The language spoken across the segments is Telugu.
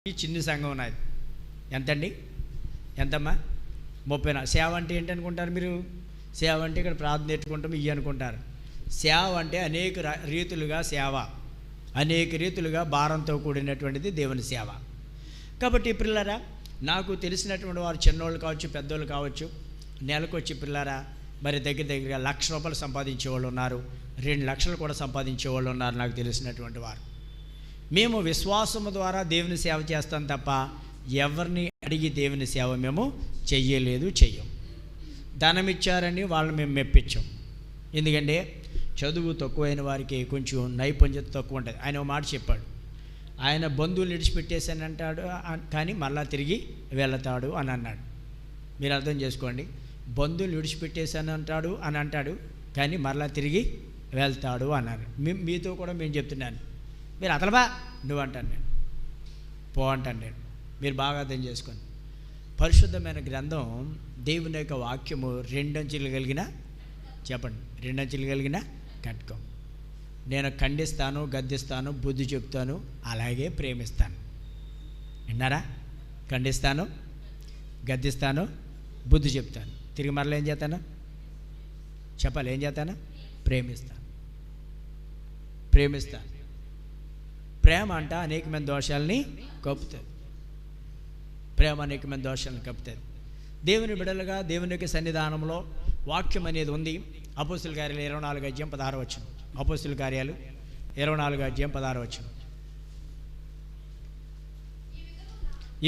ఈ చిన్ని సంఘం ఉన్నది. ఎంతండి? ఎంతమ్మా? 30. సేవ అంటే ఏంటనుకుంటారు మీరు? సేవ అంటే ఇక్కడ ప్రార్థన పెట్టుకుంటాం ఇవి అనుకుంటారు. సేవ అంటే అనేక రీతులుగా సేవ, అనేక రీతులుగా భారంతో కూడినటువంటిది దేవుని సేవ. కాబట్టి పిల్లరా, నాకు తెలిసినటువంటి వారు చిన్నోళ్ళు కావచ్చు, పెద్దోళ్ళు కావచ్చు, నెలకు వచ్చి పిల్లరా మరి దగ్గర దగ్గరగా ₹1,00,000 సంపాదించే వాళ్ళు ఉన్నారు, 2 లక్షలు కూడా సంపాదించే వాళ్ళు ఉన్నారు నాకు తెలిసినటువంటి వారు. మేము విశ్వాసము ద్వారా దేవుని సేవ చేస్తాం తప్ప ఎవరిని అడిగి దేవుని సేవ మేము చెయ్యం. ధనం ఇచ్చారని వాళ్ళని మేము మెప్పించాం. ఎందుకంటే చదువు తక్కువైన వారికి కొంచెం నైపుణ్యత తక్కువ ఉంటుంది. ఆయన ఒక మాట చెప్పాడు, ఆయన బంధువులు విడిచిపెట్టేసాను అంటాడు కానీ మళ్ళా తిరిగి వెళతాడు అని అన్నాడు. మీరు అర్థం చేసుకోండి, బంధువులు విడిచిపెట్టేశాను అంటాడు అని అంటాడు కానీ మరలా తిరిగి వెళ్తాడు అన్నారు. మీతో కూడా మేము చెప్తున్నాను, మీరు అతలబా నువ్వు అంటాను, నేను పో అంటాను నేను. మీరు బాగా అర్థం చేసుకోండి. పరిశుద్ధమైన గ్రంథం దేవుని యొక్క వాక్యము 2 అంచులు కలిగిన, చెప్పండి, 2 అంచులు కలిగిన కట్కం. నేను ఖండిస్తాను, గద్దిస్తాను, బుద్ధి చెప్తాను, అలాగే ప్రేమిస్తాను. విన్నారా? ఖండిస్తాను, గద్దిస్తాను, బుద్ధి చెప్తాను, తిరిగి మరలా ఏం చేస్తాను? చెప్పాలి, ఏం చేస్తాను? ప్రేమిస్తాను. ప్రేమ అంట అనేకమైన దోషాలని కప్పుతుంది. ప్రేమ అనేకమైన దోషాలను కప్పుతుంది. దేవుని బిడ్డలుగా దేవుని యొక్క సన్నిధానంలో వాక్యం అనేది ఉంది. అపోస్తుల కార్యాలు 24:16. అపోస్తుల కార్యాలు 24:16.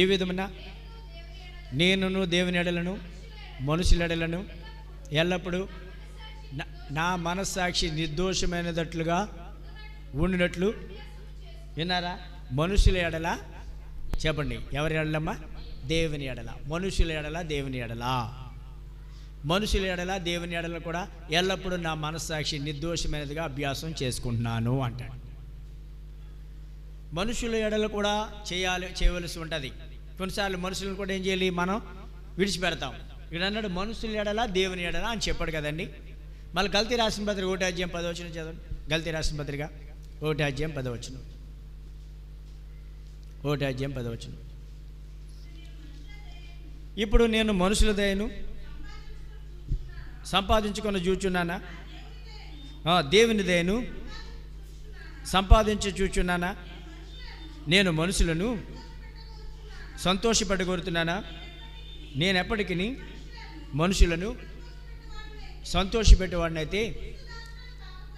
ఈ విధమున నేనును దేవుని ఎడలను మనుషుల ఎడలను ఎల్లప్పుడూ నా మనస్సాక్షి నిర్దోషమైనదట్లుగా ఉండినట్లు. విన్నారా? మనుషుల ఎడల, చెప్పండి, ఎవరి ఎడలమ్మా? దేవుని ఎడల. మనుషుల ఎడల, దేవుని ఎడల. మనుషుల ఎడల, దేవుని ఎడల కూడా ఎల్లప్పుడూ నా మనస్సాక్షి నిర్దోషమైనదిగా అభ్యాసం చేసుకుంటున్నాను అంటాడు. మనుషుల ఎడల కూడా చేయవలసి ఉంటుంది. కొన్నిసార్లు మనుషులను కూడా ఏం చేయాలి? మనం విడిచిపెడతాం. ఇక్కడ అన్నాడు మనుషుల ఎడల, దేవుని ఎడల అని చెప్పాడు కదండి. మళ్ళీ గల్తీ రాసిన పత్రిక 1:10 చదవండి. గల్తీ రాసిన పత్రిక 1:10. 1:10. ఇప్పుడు నేను మనుషుల దయను సంపాదించుకొని చూచున్నానా? దేవుని దయను సంపాదించి చూచున్నానా? నేను మనుషులను సంతోషపెట్టగోరుతున్నానా? నేను ఎప్పటికీ మనుషులను సంతోషపెట్టేవాడినైతే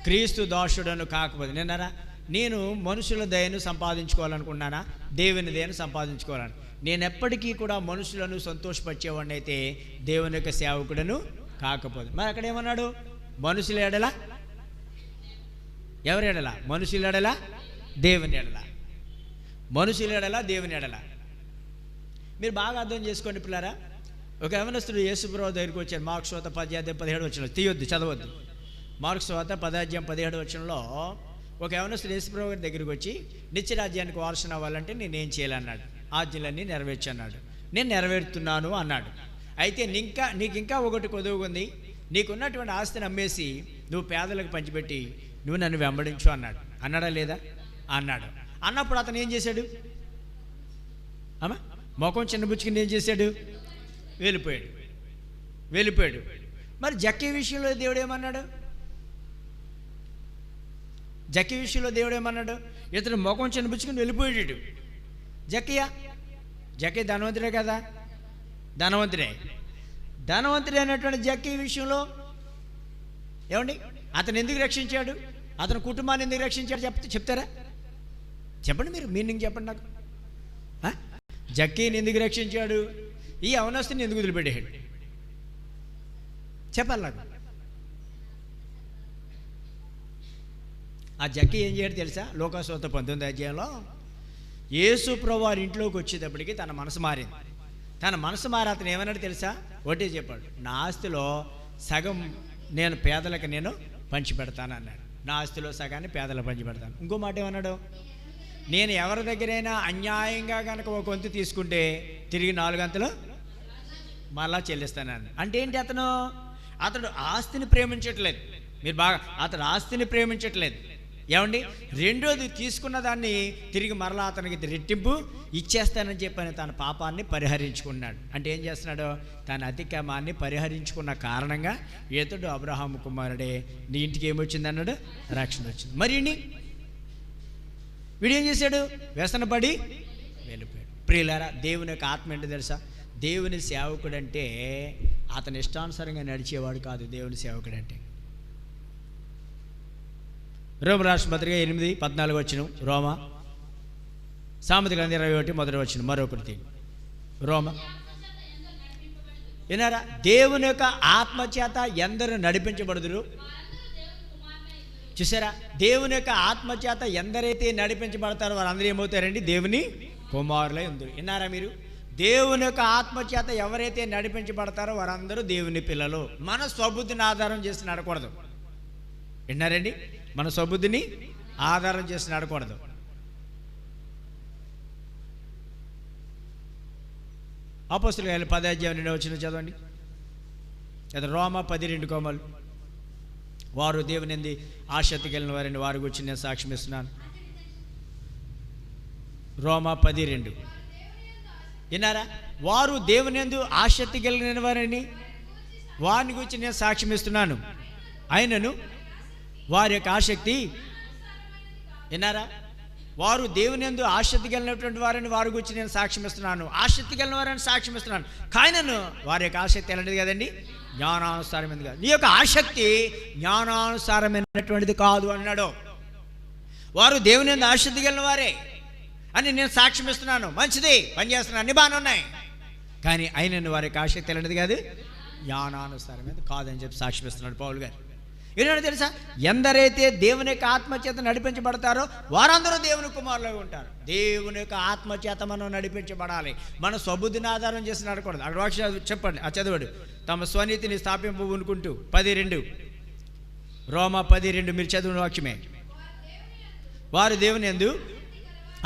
క్రీస్తు దాసుడను కాకపోతే. నేను మనుషుల దయను సంపాదించుకోవాలనుకున్నానా? దేవుని దయను సంపాదించుకోవాలని. నేను ఎప్పటికీ కూడా మనుషులను సంతోషపరిచేవాడిని అయితే దేవుని యొక్క సేవకుడను కాకపోతే. మరి అక్కడ ఏమన్నాడు? మనుషుల ఎడల, ఎవరి ఎడల? మనుషుల ఎడల, దేవుని ఎడల. మనుషుల ఎడల, దేవుని ఎడల. మీరు బాగా అర్థం చేసుకోండి పిల్లారా. ఒక యవనస్తుడు యేసుప్రభువు దగ్గరికి వచ్చాడు. మార్కు సువార్త 10:17 తీయొద్దు, చదవద్దు. మార్కు సువార్త 10:17 ఒక యవనస్తుడు యేసుప్రభువు గారి దగ్గరికి వచ్చి నిత్యరాజ్యానికి వారసుని అవ్వాలంటే నేనేం చేయాలన్నాడు. ఆజ్ఞలన్నీ నెరవేర్చన్నాడు. నేను నెరవేరుతున్నాను అన్నాడు. అయితే నీకు ఇంకా ఒకటి కొదువుకుంది. నీకున్నటువంటి ఆస్తిని అమ్మేసి నువ్వు పేదలకు పంచిపెట్టి నువ్వు నన్ను వెంబడించు అన్నాడు. అన్నాడా లేదా? అన్నాడు. అన్నప్పుడు అతను ఏం చేశాడు? ముఖం చిన్నబుచ్చుకుని ఏం చేశాడు? వెళ్ళిపోయాడు. మరి జక్కీ విషయంలో దేవుడు ఏమన్నాడు? ఇతను ముఖం చిన్నబుచ్చుకుని వెళ్ళిపోయాడు. జక్కీ ధనవంతుడే కదా? ధనవంతుడే అయినటువంటి జక్కీ విషయంలో ఏమండి అతను ఎందుకు రక్షించాడు? అతని కుటుంబాన్ని ఎందుకు రక్షించాడు? చెప్తారా? చెప్పండి, మీరు మీనింగ్ చెప్పండి నాకు. జక్కీని ఎందుకు రక్షించాడు? ఈ అవనస్తుని ఎందుకు వదిలిపెట్టాడు? చెప్పాలి నాకు. ఆ జక్కీ ఏం చేయడు తెలుసా? లోకాసువార్త 19 యేసు ప్రభువు వారి ఇంట్లోకి వచ్చేటప్పటికి తన మనసు మారింది. అతను ఏమన్నాడు తెలుసా? ఒకటే చెప్పాడు, నా ఆస్తిలో సగం నేను పేదలకు నేను పంచిపెడతాను అన్నాడు. నా ఆస్తిలో సగాన్ని పేదలకు పంచిపెడతాను. ఇంకో మాట ఏమన్నాడు? నేను ఎవరి దగ్గరైనా అన్యాయంగా కనుక ఒక వంతు తీసుకుంటే తిరిగి 4 గంటలు మళ్ళా చెల్లిస్తానని. అంటే ఏంటి? అతడు ఆస్తిని ప్రేమించట్లేదు. మీరు బాగా, అతడు ఆస్తిని ప్రేమించట్లేదు. ఏమండి, రెండోది తీసుకున్న దాన్ని తిరిగి మరలా అతనికి రెట్టింపు ఇచ్చేస్తానని చెప్పని తన పాపాన్ని పరిహరించుకున్నాడు. అంటే ఏం చేస్తున్నాడు? తన అతిక్రమాన్ని పరిహరించుకున్న కారణంగా ఇతడు అబ్రహాము కుమారుడే, నీ ఇంటికి ఏమొచ్చింది అన్నాడు? రక్షణ వచ్చింది. మరి వీడేం చేశాడు? వ్యసనపడి వెళ్ళిపోయాడు. ప్రియులారా, దేవుని యొక్క ఆత్మ ఏంటో తెలుసా? దేవుని సేవకుడు అంటే అతని ఇష్టానుసారంగా నడిచేవాడు కాదు. దేవుని సేవకుడు అంటే రోమ రాష్ట్ర పత్రిక 8:14 వచనం, రోమ సామెతల గ్రంథం 21 మొదటి వచనం, మరొకటి రోమ. వినారా? దేవుని యొక్క ఆత్మచేత ఎందరు నడిపించబడుదురు. చూసారా? దేవుని యొక్క ఆత్మచేత ఎందరైతే నడిపించబడతారో వారందరూ ఏమవుతారండి? దేవుని కుమారులై ఉందరు. విన్నారా మీరు? దేవుని యొక్క ఆత్మచేత ఎవరైతే నడిపించబడతారో వారందరూ దేవుని పిల్లలు. మన స్వబుద్ధిని ఆధారం చేసి నడకూడదు. విన్నారండి? మన స్వబుద్ధిని ఆధారం చేసి నడకూడదు. అపోస్తలుల కార్యాలు 10వ అధ్యాయం 2వ వచనం చదవండి. అది రోమ 10:2. వారు దేవుని యందు ఆసక్తి కలిగిన వారిని వారి గురించి నేను సాక్ష్యం ఇస్తున్నాను. రోమ 10:2. విన్నారా? వారు దేవుని యందు ఆసక్తి కలిగిన వారిని వారిని గురించి నేను సాక్ష్యం ఇస్తున్నాను. అయినను వారి యొక్క ఆసక్తి, విన్నారా? వారు దేవుని యందు ఆసక్తి కలిగినటువంటి వారిని వారి గురించి నేను సాక్ష్యం ఇస్తున్నాను. ఆసక్తి కలిగిన వారిని సాక్ష్యం ఇస్తున్నాను. కాయనను వారి యొక్క ఆసక్తి ఎలాంటిది కదండి? జ్ఞానానుసారమైనది కాదు. నీ యొక్క ఆసక్తి జ్ఞానానుసారమైనటువంటిది కాదు అన్నాడు. వారు దేవుని యందు ఆసక్తి కలిగిన వారే అని నేను సాక్ష్యం ఇస్తున్నాను. మంచిది, పనిచేస్తున్నాను, అన్ని బాగానే ఉన్నాయి. కానీ అయినను వారి యొక్క ఆసక్తి ఎలాంటిది కాదు? జ్ఞానానుసారమైనది కాదని చెప్పి సాక్ష్యం ఇస్తున్నాడు పౌలు గారు. ఏంటంటే తెలుసా? ఎందరైతే దేవుని యొక్క ఆత్మచేత నడిపించబడతారో వారందరూ దేవుని కుమారులై ఉంటారు. దేవుని యొక్క ఆత్మచేత మనం నడిపించబడాలి. మన స్వబుద్ధిని ఆధారం చేసి నడకూడదు. అక్కడ వాక్యం చెప్పండి, ఆ చదవడు. తమ స్వనీతిని స్థాపింపనుకుంటూ 10:2, రోమ 10:2 మీరు చదివిన వాక్యమే. వారు దేవుని యందు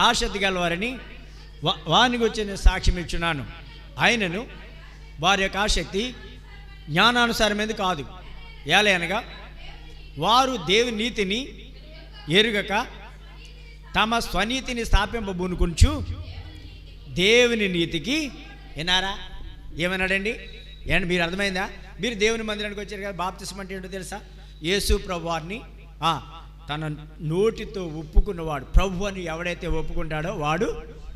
ఆసక్తి గలవారని వారిని గురించి నేను సాక్ష్యం ఇచ్చున్నాను. ఆయనను వారి యొక్క ఆసక్తి జ్ఞానానుసారమైనది కాదు. ఏలయనగా వారు దేవుని నీతిని ఎరుగక తమ స్వనీతిని స్థాపింపబూనుకుంటూ దేవుని నీతికి, వినారా? ఏమన్నాడండి? ఏంటి మీరు అర్థమైందా? మీరు దేవుని మందిరానికి వచ్చారు కదా. బాప్తిస్మం అంటే ఏంటో తెలుసా? యేసు ప్రభువారిని తన నోటితో ఒప్పుకున్నవాడు, ప్రభు అని ఎవడైతే ఒప్పుకుంటాడో వాడు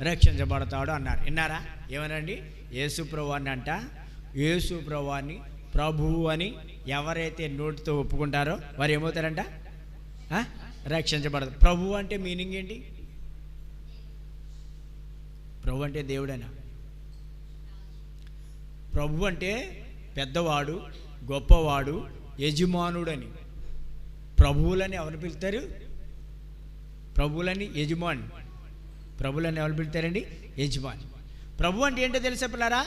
రక్షించబడతాడు అన్నారు. విన్నారా? ఏమనండి? యేసు ప్రభువారిని అంట, యేసు ప్రభువారిని ప్రభువు అని ఎవరైతే నోటితో ఒప్పుకుంటారో వారు ఏమవుతారంట? రక్షించబడదు. ప్రభు అంటే మీనింగ్ ఏంటి? ప్రభు అంటే దేవుడైనా? ప్రభు అంటే పెద్దవాడు, గొప్పవాడు, యజమానుడని. ప్రభువులని ఎవరు పిలుస్తారు? ప్రభువులని యజమాని. ప్రభువులని ఎవరు పిలుతారండి? యజమాని. ప్రభు అంటే ఏంటో తెలుసా పిల్లారా?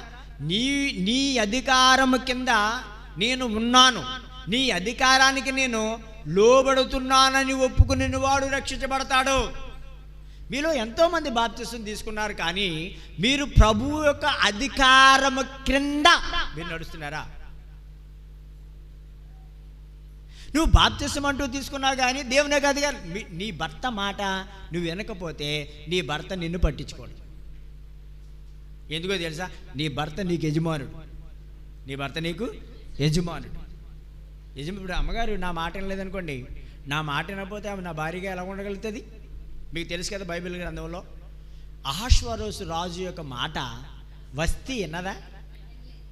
నీ అధికారము కింద నేను ఉన్నాను, నీ అధికారానికి నేను లోబడుతున్నానని ఒప్పుకుని వాడు రక్షించబడతాడు. మీలో ఎంతోమంది బాప్తిసం తీసుకున్నారు, కానీ మీరు ప్రభువు యొక్క అధికారము క్రింద మీరు నడుస్తున్నారా? నువ్వు బాప్తిసం అంటూ తీసుకున్నావు, కానీ దేవుని యొక్క అధికారం, నీ భర్త మాట నువ్వు వినకపోతే నీ భర్త నిన్ను పట్టించుకోడు. ఎందుకో తెలుసా? నీ భర్త నీకు యజమానుడు. నీ భర్త నీకు యజమానుడు. ఇప్పుడు అమ్మగారు నా మాట వినలేదనుకోండి, నా మాట వినకపోతే ఆమె నా భార్యగా ఎలా ఉండగలుగుతుంది? మీకు తెలుసు కదా, బైబిల్ గ్రంథంలో అహష్వరోషు రాజు యొక్క మాట వస్తీ విన్నదా?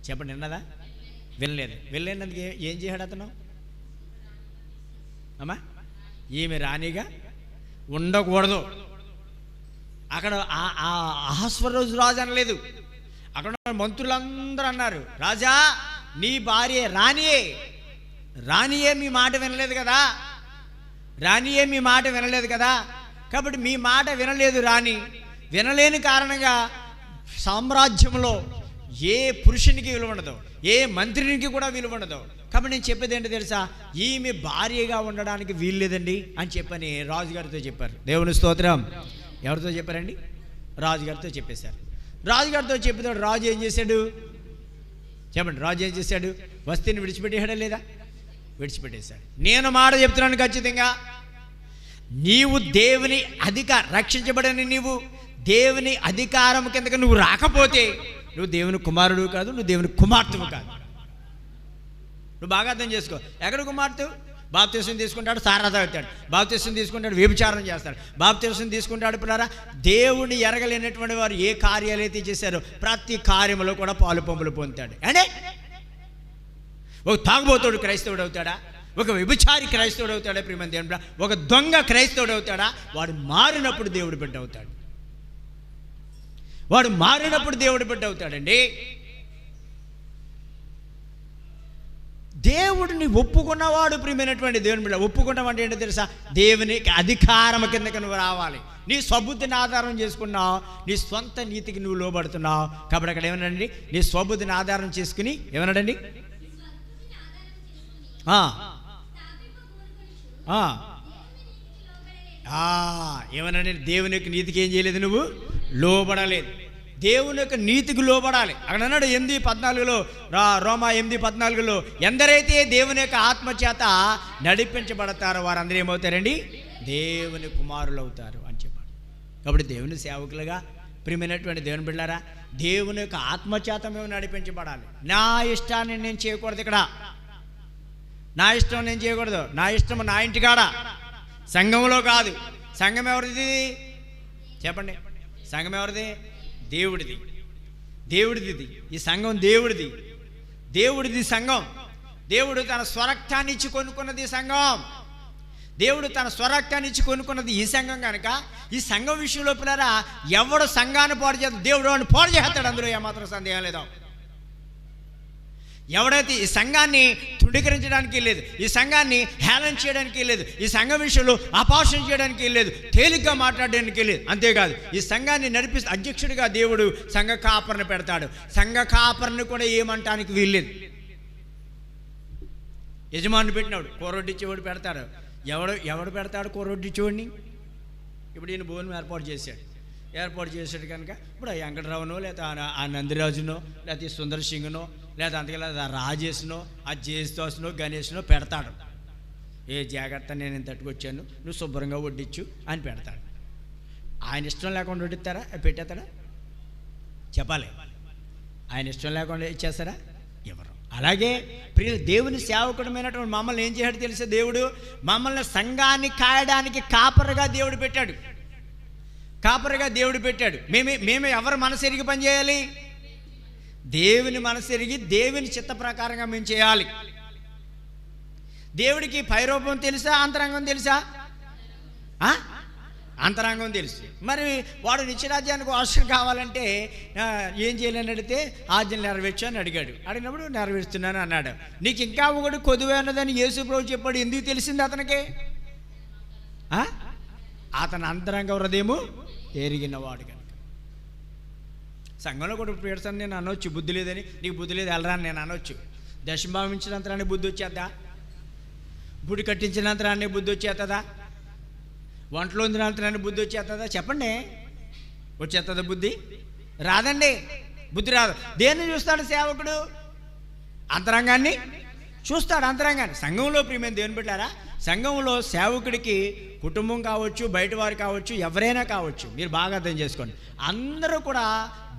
చెప్పండి, విన్నదా? వినలేదు. వినలేనందుకు ఏం చేయడు అతను? అమ్మా, ఈమె రాణిగా ఉండకూడదు. అక్కడ అహష్వరోషు రాజు అనలేదు, అక్కడ మంత్రులందరూ అన్నారు, రాజా నీ భార్య రాణియే మీ మాట వినలేదు కదా, రాణియే మీ మాట వినలేదు కదా, కాబట్టి మీ మాట వినలేదు రాణి. వినలేని కారణంగా సామ్రాజ్యంలో ఏ పురుషునికి విలువ ఉండదు, ఏ మంత్రికి కూడా విలువ ఉండదు. కాబట్టి నేను చెప్పేది ఏంటో తెలుసా? ఈమె భార్యగా ఉండడానికి వీల్లేదండి అని చెప్పని రాజుగారితో చెప్పారు. దేవుని స్తోత్రం. ఎవరితో చెప్పారండి? రాజుగారితో చెప్పేశారు. రాజుగారితో చెప్పేవాడు రాజు ఏం చేశాడు? చెప్పండి, రాజు ఏం చేశాడు? వస్తీని విడిచిపెట్టేశాడా లేదా? విడిచిపెట్టేశాడు. నేను మాట చెప్తున్నాను ఖచ్చితంగా, నీవు దేవుని రక్షించబడిన నీవు దేవుని అధికారం కిందకి నువ్వు రాకపోతే నువ్వు దేవుని కుమారుడు కాదు, నువ్వు దేవుని కుమార్తెవు కాదు. నువ్వు బాగా అర్థం చేసుకో. ఎక్కడ కుమార్తె? బాప్తిసం తీసుకుంటాడు, సారా తాగుతాడు, బాప్తిసం తీసుకుంటాడు, వ్యభిచారం చేస్తాడు, బాప్తిసం తీసుకుంటాడు. పిల్లరా, దేవుని ఎరగలేనటువంటి వారు ఏ కార్యాలు అయితే చేశారో ప్రతి కార్యములో కూడా పాలు పంపులు పొందుతాడు. అంటే ఒక తాగుబోతుడు క్రైస్తవుడు అవుతాడా? ఒక వ్యభిచారి క్రైస్తవుడు అవుతాడా? ప్రియమైన దేవుడా, ఒక దొంగ క్రైస్తవుడు అవుతాడా? వాడు మారినప్పుడు దేవుడు బిడ్డ అవుతాడు. వాడు మారినప్పుడు దేవుడు బిడ్డ అవుతాడండి. దేవుడిని ఒప్పుకున్నవాడు ప్రియమైనటువంటి దేవుని బిడ్డ. ఒప్పుకున్నాం అంటే ఏంటో తెలుసా? దేవునికి అధికారం కిందకి నువ్వు రావాలి. నీ స్వబుద్ధిని ఆధారం చేసుకున్నావు, నీ సొంత నీతికి నువ్వు లోబడుతున్నావు. కాబట్టి అక్కడ ఏమన్నాడండి? నీ స్వబుద్ధిని ఆధారం చేసుకుని ఏమన్నాడండి? ఏమన్నాడండి? దేవుని యొక్క నీతికి ఏం చేయలేదు, నువ్వు లోబడలేదు. దేవుని యొక్క నీతికి లోబడాలి. అక్కడ అన్నాడు 8:14 రోమా 8:14 ఎందరైతే దేవుని యొక్క ఆత్మచేత నడిపించబడతారో వారందరూ ఏమవుతారండి? దేవుని కుమారులు అవుతారు అని చెప్పాడు. కాబట్టి దేవుని సేవకులుగా ప్రియమైనటువంటి దేవుని బిడ్డలారా, దేవుని యొక్క ఆత్మచేత మేము నడిపించబడాలి. నా ఇష్టాన్ని నేను చేయకూడదు. ఇక్కడ నా ఇష్టం నేను చేయకూడదు. నా ఇష్టం నా ఇంటికాడ, సంఘంలో కాదు. సంఘం ఎవరిది చెప్పండి? సంఘం ఎవరిది? దేవుడిది. దేవుడిది ఈ సంఘం, దేవుడిది. దేవుడిది సంఘం. దేవుడు తన స్వరక్తాన్ని ఇచ్చి కొనుక్కున్నది సంఘం. దేవుడు తన స్వరక్తాన్ని ఇచ్చి కొనుక్కున్నది ఈ సంఘం కనుక ఈ సంఘం విషయంలో పిల్లరా ఎవడు సంఘాన్ని పాడు చేస్తాడు, దేవుడు వాడిని పాడు చేస్తాడు. అందులో ఏమాత్రం సందేహం లేదు. ఎవడైతే ఈ సంఘాన్ని తృణీకరించడానికి లేదు, ఈ సంఘాన్ని హేళన చేయడానికి లేదు, ఈ సంఘం విషయంలో అపహాస్యం చేయడానికి లేదు, తేలిగ్గా మాట్లాడడానికి లేదు. అంతేకాదు ఈ సంఘాన్ని నడిపిస్తూ అధ్యక్షుడిగా దేవుడు సంఘ కాపరిని పెడతాడు. సంఘ కాపరిని కూడా ఏమంటానికి వీల్లేదు. యజమాని పెట్టినాడు, కూరొడ్డిచ్చేవాడు పెడతాడు. ఎవడు పెడతాడు కూరొడ్డిచ్చేవాడిని? ఇప్పుడు ఈయన భోజనం ఏర్పాటు చేశాడు కనుక ఇప్పుడు ఆ వెంకటరావునో లేదా ఆ నందిరాజునో లేకపోతే సుందర్ సింగ్నో లేదా అంతకలా రాజేష్నో ఆ జేసుదాసునో గణేష్నో పెడతాడు. ఏ జాగ్రత్త, నేను ఇంత తట్టుకొచ్చాను, నువ్వు శుభ్రంగా వడ్డించు అని పెడతాడు. ఆయన ఇష్టం లేకుండా వడ్డిస్తారా? పెట్టేస్తాడా? చెప్పాలి. ఆయన ఇష్టం లేకుండా ఇచ్చేస్తారా? ఎవరు? అలాగే ప్రియ దేవుని సేవకుడమైనటువంటి మమ్మల్ని ఏం చేశాడు తెలిసే? దేవుడు మమ్మల్ని సంఘాన్ని కాయడానికి కాపరిగా దేవుడు పెట్టాడు. మేము ఎవరు మనసు ఎరిగి పనిచేయాలి? దేవుని మనసు ఎరిగి దేవుని చిత్త ప్రకారంగా మేము చేయాలి. దేవుడికి పైరూపం తెలుసా, అంతరంగం తెలుసా? అంతరంగం తెలుసు. మరి వాడు నిత్యరాజ్యానికి అవసరం కావాలంటే ఏం చేయాలని అడిగితే ఆజ్ఞలు నెరవేర్చు అని అడిగినప్పుడు నెరవేరుస్తున్నాను అన్నాడు. నీకు ఇంకా ఒకటి కొదువే ఉన్నదని యేసు ప్రభు చెప్పాడు. ఎందుకు తెలిసింది అతనికి? అతని అంతరంగ హృదయము ఎరిగినవాడు కనుక. సంఘంలో కూడా పెడతాను నేను అనొచ్చు, బుద్ధి లేదని. నీకు బుద్ధి లేదు వెళ్ళరా నేను అనొచ్చు. దశంభావం ఇచ్చినంతరాన్ని బుద్ధి వచ్చేద్దా? గుడి కట్టించినంతరాన్ని బుద్ధి వచ్చేస్తుందా? వంటలో ఉందినంతరాన్ని బుద్ధి వచ్చేస్తుందా? చెప్పండి. వచ్చేస్తుందా బుద్ధి? రాదండి, బుద్ధి రాదు. దేన్ని చూస్తాడు సేవకుడు? అంతరంగాన్ని చూస్తాడు. అంతరంగాన్ని. సంఘంలో ప్రియమైన దేవుని బిడ్డలారా, సంఘంలో సేవకుడికి కుటుంబం కావచ్చు, బయట వారు కావచ్చు, ఎవరైనా కావచ్చు, మీరు బాగా అర్థం చేసుకోండి, అందరూ కూడా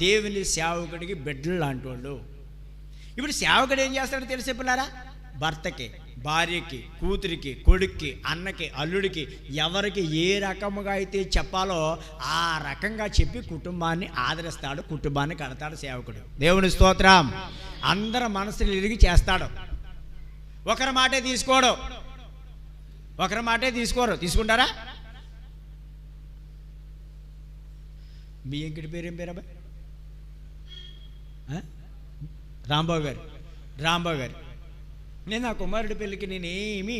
దేవుని సేవకుడికి బిడ్డలు లాంటి వాళ్ళు. ఇప్పుడు సేవకుడు ఏం చేస్తాడో తెలిసే పిల్లారా? భర్తకి, భార్యకి, కూతురికి, కొడుక్కి, అన్నకి, అల్లుడికి ఎవరికి ఏ రకముగా అయితే చెప్పాలో ఆ రకంగా చెప్పి కుటుంబాన్ని ఆదరిస్తాడు, కుటుంబాన్ని కడతాడు సేవకుడు. దేవుని స్తోత్రం. అందరి మనసులు ఇరిగి చేస్తాడు. ఒకరి మాటే తీసుకోరు. తీసుకుంటారా? మీ ఇంకటి పేరేం పేరు అబ్బాయి? రాంబాబు గారు. నేను నా కుమారుడి పెళ్ళికి నేనేమి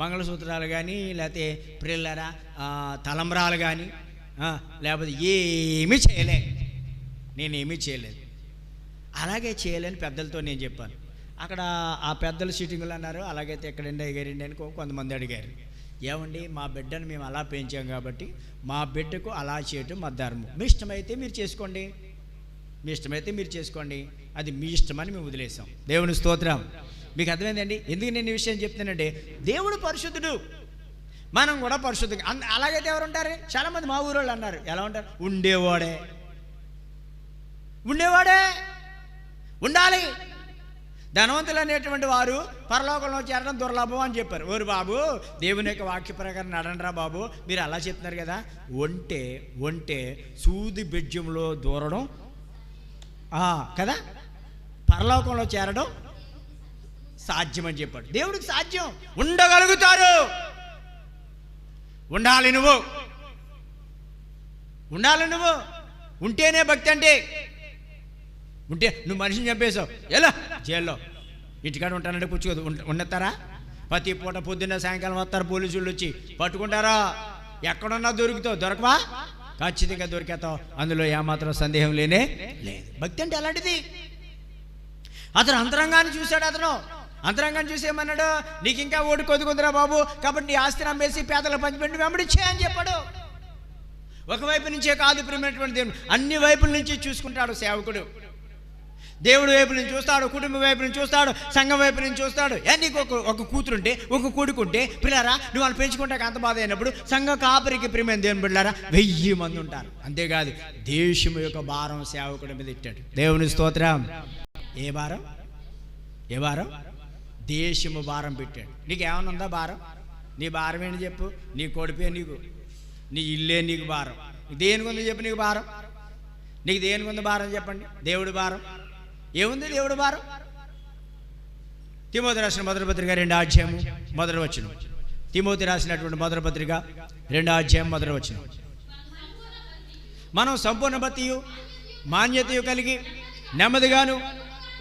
మంగళసూత్రాలు కానీ లేకపోతే ప్రిల్లరా తలంబ్రాలు కానీ లేకపోతే నేనేమీ చేయలేదు. అలాగే చేయలేని పెద్దలతో నేను చెప్పాను. అక్కడ ఆ పెద్దలు సిట్టింగులు అన్నారు, అలాగైతే ఎక్కడండి అయ్యారండి అని కొంతమంది అడిగారు. ఏమండి, మా బిడ్డను మేము అలా పెంచాం కాబట్టి మా బిడ్డకు అలా చేయటం మా ధర్మం. మీ ఇష్టమైతే మీరు చేసుకోండి, అది మీ ఇష్టమని మేము వదిలేసాం. దేవుని స్తోత్రం. మీకు అర్థమైందండి? ఎందుకు నేను ఈ విషయం చెప్తానంటే, దేవుడు పరిశుద్ధుడు. మనం కూడా పరిశుద్ధంగా. అలాగైతే ఎవరు ఉంటారు? చాలామంది మా ఊరోళ్ళు అన్నారు, ఎలా ఉంటారు? ఉండేవాడే ఉండాలి. ధనవంతులు అనేటువంటి వారు పరలోకంలో చేరడం దుర్లభం అని చెప్పారు. ఓరు బాబు, దేవుని యొక్క వాక్య ప్రకారం నడంరా బాబు, మీరు అలా చెప్తున్నారు కదా. ఒంటే సూది బెజ్జంలో దూరడం కదా, పరలోకంలో చేరడం సాధ్యమని చెప్పాడు. దేవుడికి సాధ్యం, ఉండగలుగుతారు. ఉండాలి నువ్వు ఉంటేనే భక్తి అంటే. ఉంటే నువ్వు మనిషిని చంపేశావు, ఎలా జైల్లో ఇంటికాడ ఉంటానంటే పుచ్చుకోదు. ఉండతారా? ప్రతి పూట పొద్దున్న సాయంకాలం వస్తారు పోలీసులు వచ్చి పట్టుకుంటారా? ఎక్కడున్నా దొరుకుతావు, దొరకవా? ఖచ్చితంగా దొరికేతావు, అందులో ఏమాత్రం సందేహం లేనే లేదు. భక్తి అంటే అలాంటిది. అతను అంతరంగాన్ని చూశాడు. అంతరంగాన్ని చూసి ఏమన్నాడు? నీకు ఇంకా ఓడి కొద్దిరా బాబు, కాబట్టి నీ ఆస్తిని అమ్మేసి పేదలకు పంచిపెట్టి వెంబడిచ్చే అని చెప్పాడు. ఒకవైపు నుంచే కాదు ప్రియమైనటువంటి దేవుడు, అన్ని వైపుల నుంచి చూసుకుంటాడు సేవకుడు. దేవుడి వైపు నుంచి చూస్తాడు, కుటుంబం వైపు నుంచి చూస్తాడు, సంఘం వైపు నుంచి చూస్తాడు. నీకు ఒక కూతురుంటే, ఒక కొడుకుంటే, పిల్లారా నువ్వు వాళ్ళు పెంచుకుంటాక అంత బాధ అయినప్పుడు సంఘ కాపరికి ప్రియమైన దేవుని బిడ్డారా 1000 మంది ఉంటారు. అంతేకాదు దేశం యొక్క భారం సేవకుడి మీద ఇట్టాడు. దేవుని స్తోత్రం. ఏ భారం? దేశము భారం పెట్టాడు. నీకు ఏమైనా ఉందా భారం? నీ భారం ఏంటి చెప్పు? నీ కొడిపే నీకు, నీ ఇల్లే నీకు భారం. దేనికి ఉంది చెప్పు నీకు భారం? నీకు దేనికి ఉంది భారం చెప్పండి? దేవుడి భారం ఏముంది? దేవుడి భారం. తిమోతి రాసిన మొదటి పత్రిక 2వ అధ్యాయము మొదటి వచనం. తిమోతి రాసినటువంటి మొదటి పత్రిక 2వ అధ్యాయం మొదటి వచనం. మనం సంపూర్ణ భక్తియు మాన్యతయు కలిగి నెమ్మదిగాను